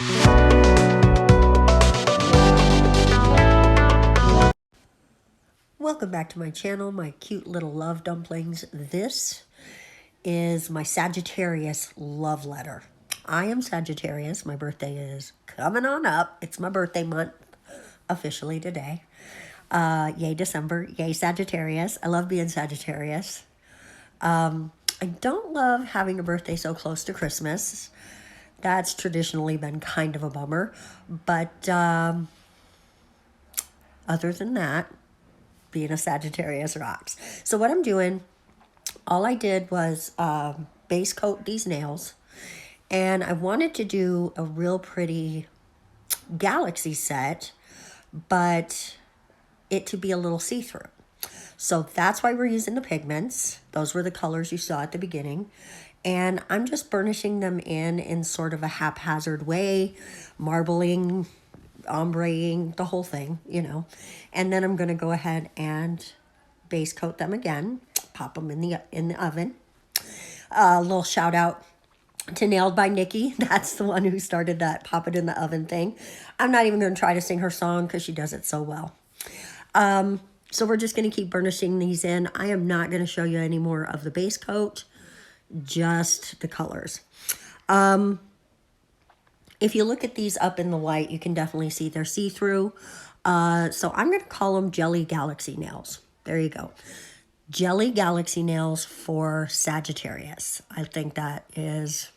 Welcome back to my channel, my cute little love dumplings. This is my Sagittarius love letter. I am Sagittarius. My birthday is coming on up. It's my birthday month officially today. Yay December, yay Sagittarius. I love being Sagittarius. I don't love having a birthday so close to Christmas. That's traditionally been kind of a bummer. But other than that, being a Sagittarius rocks. So what I'm doing, all I did was base coat these nails. And I wanted to do a real pretty galaxy set, but it to be a little see-through. So that's why we're using the pigments. Those were the colors you saw at the beginning. And I'm just burnishing them in sort of a haphazard way, marbling, ombreing, the whole thing, you know. And then I'm going to go ahead and base coat them again, pop them in the oven. A little shout out to Nailed by Nikki. That's the one who started that pop it in the oven thing. I'm not even going to try to sing her song because she does it so well. So we're just going to keep burnishing these in. I am not going to show you any more of the base coat, just the colors. If you look at these up in the light, you can definitely see they're see-through. So I'm going to call them Jelly Galaxy nails. There you go. Jelly Galaxy nails for Sagittarius. I think that is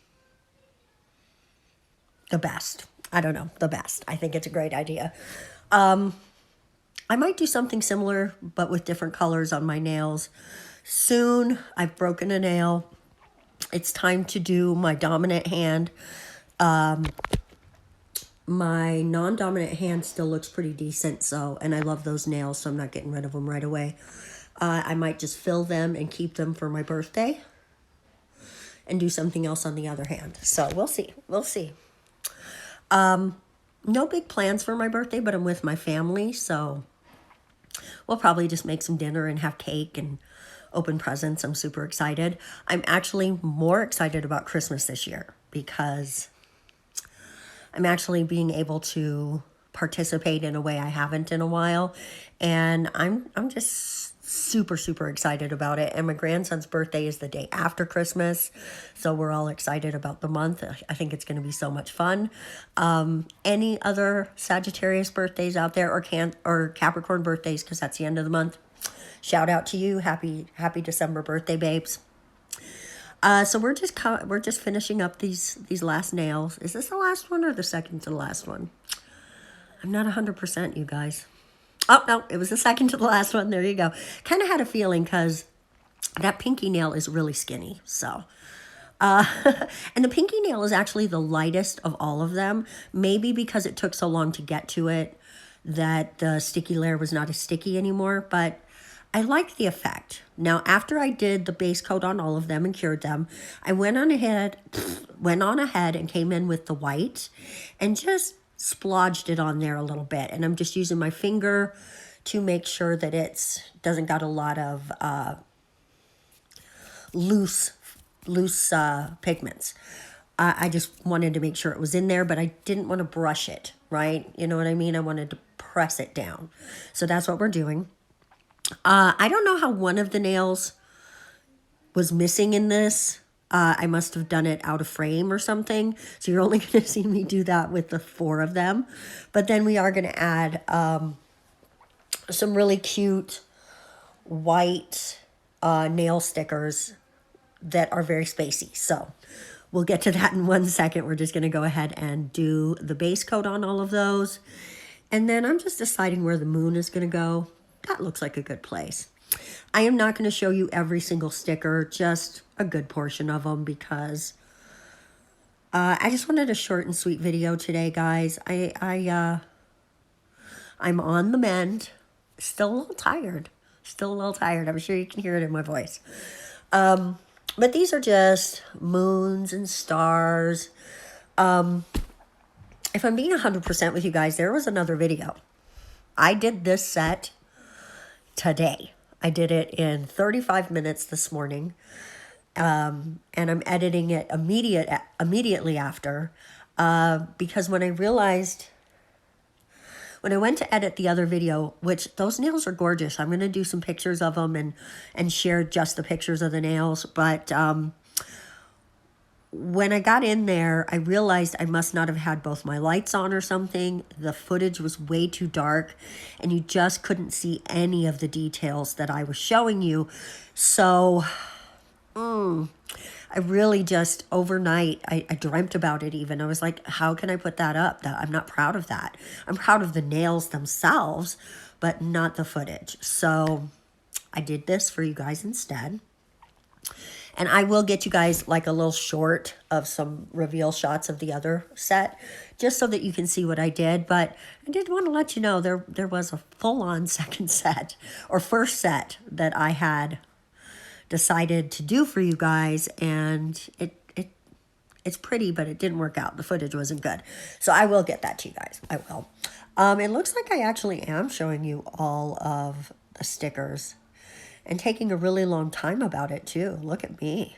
the best. I don't know, the best. I think it's a great idea. I might do something similar, but with different colors on my nails. Soon, I've broken a nail. It's time to do my dominant hand. My non-dominant hand still looks pretty decent, so, and I love those nails, so I'm not getting rid of them right away. I might just fill them and keep them for my birthday and do something else on the other hand. So we'll see. We'll see. No big plans for my birthday, but I'm with my family, so we'll probably just make some dinner and have cake and open presents. I'm super excited. I'm actually more excited about Christmas this year because I'm actually being able to participate in a way I haven't in a while. And I'm just super excited about it. And my grandson's birthday is the day after Christmas. So we're all excited about the month. I think it's going to be so much fun. Any other Sagittarius birthdays out there or Capricorn birthdays, because that's the end of the month. Shout out to you. Happy December birthday, babes. So we're just finishing up these last nails. Is this the last one or the second to the last one? I'm not 100%, you guys. Oh, no, it was the second to the last one. There you go. Kind of had a feeling because that pinky nail is really skinny. So, and the pinky nail is actually the lightest of all of them. Maybe because it took so long to get to it that the sticky layer was not as sticky anymore. But I like the effect. Now, after I did the base coat on all of them and cured them, I went on ahead and came in with the white and just splodged it on there a little bit. And I'm just using my finger to make sure that it's doesn't got a lot of loose pigments. I just wanted to make sure it was in there, but I didn't want to brush it, right? You know what I mean? I wanted to press it down. So that's what we're doing. I don't know how one of the nails was missing in this. I must have done it out of frame or something. So you're only going to see me do that with the 4 of them. But then we are going to add some really cute white nail stickers that are very spacey. So we'll get to that in 1 second. We're just going to go ahead and do the base coat on all of those. And then I'm just deciding where the moon is going to go. That looks like a good place. I am not going to show you every single sticker, just a good portion of them because I just wanted a short and sweet video today, guys. I'm on the mend. Still a little tired. I'm sure you can hear it in my voice. But these are just moons and stars. If I'm being 100% with you guys, there was another video. I did this set today. I did it in 35 minutes this morning, and I'm editing it immediately after. Because when I realized, when I went to edit the other video, which those nails are gorgeous. I'm going to do some pictures of them and share just the pictures of the nails. But when I got in there, I realized I must not have had both my lights on or something. The footage was way too dark and you just couldn't see any of the details that I was showing you. So, I really just overnight, I dreamt about it even. I was like, how can I put that up? I'm not proud of that. I'm proud of the nails themselves, but not the footage. So I did this for you guys instead. And I will get you guys like a little short of some reveal shots of the other set, just so that you can see what I did. But I did want to let you know there was a full-on second set, or first set, that I had decided to do for you guys. And it's pretty, but it didn't work out. The footage wasn't good. So I will get that to you guys. I will. It looks like I actually am showing you all of the stickers. And taking a really long time about it, too. Look at me.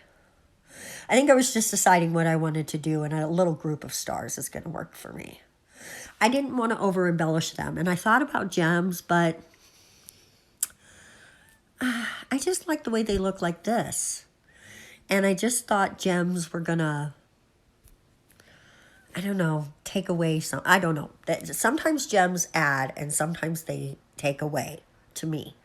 I think I was just deciding what I wanted to do, and a little group of stars is going to work for me. I didn't want to over-embellish them, and I thought about gems, but I just like the way they look like this. And I just thought gems were going to, I don't know, take away some, I don't know. Sometimes gems add, and sometimes they take away, to me,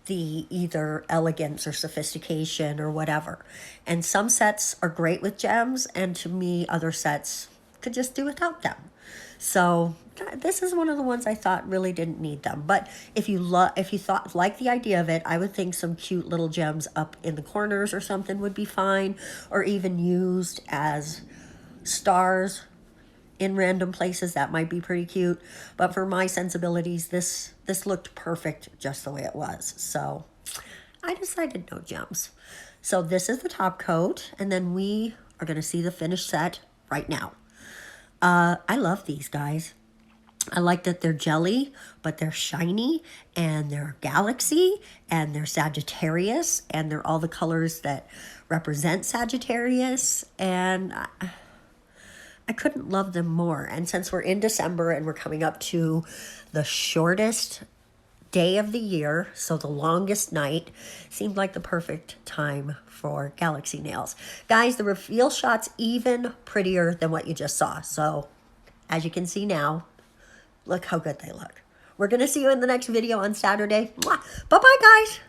the either elegance or sophistication or whatever. And some sets are great with gems, and to me, other sets could just do without them. So this is one of the ones I thought really didn't need them. But if you thought like the idea of it, I would think some cute little gems up in the corners or something would be fine, or even used as stars in random places. That might be pretty cute. But for my sensibilities, this looked perfect just the way it was. So I decided no gems. So this is the top coat, and then we are going to see the finished set right now. I love these guys. I like that they're jelly, but they're shiny, and they're Galaxy, and they're Sagittarius, and they're all the colors that represent Sagittarius, and I couldn't love them more. And since we're in December and we're coming up to the shortest day of the year, so the longest night, seemed like the perfect time for Galaxy nails. Guys, the reveal shot's even prettier than what you just saw. So as you can see now, look how good they look. We're going to see you in the next video on Saturday. Bye-bye, guys.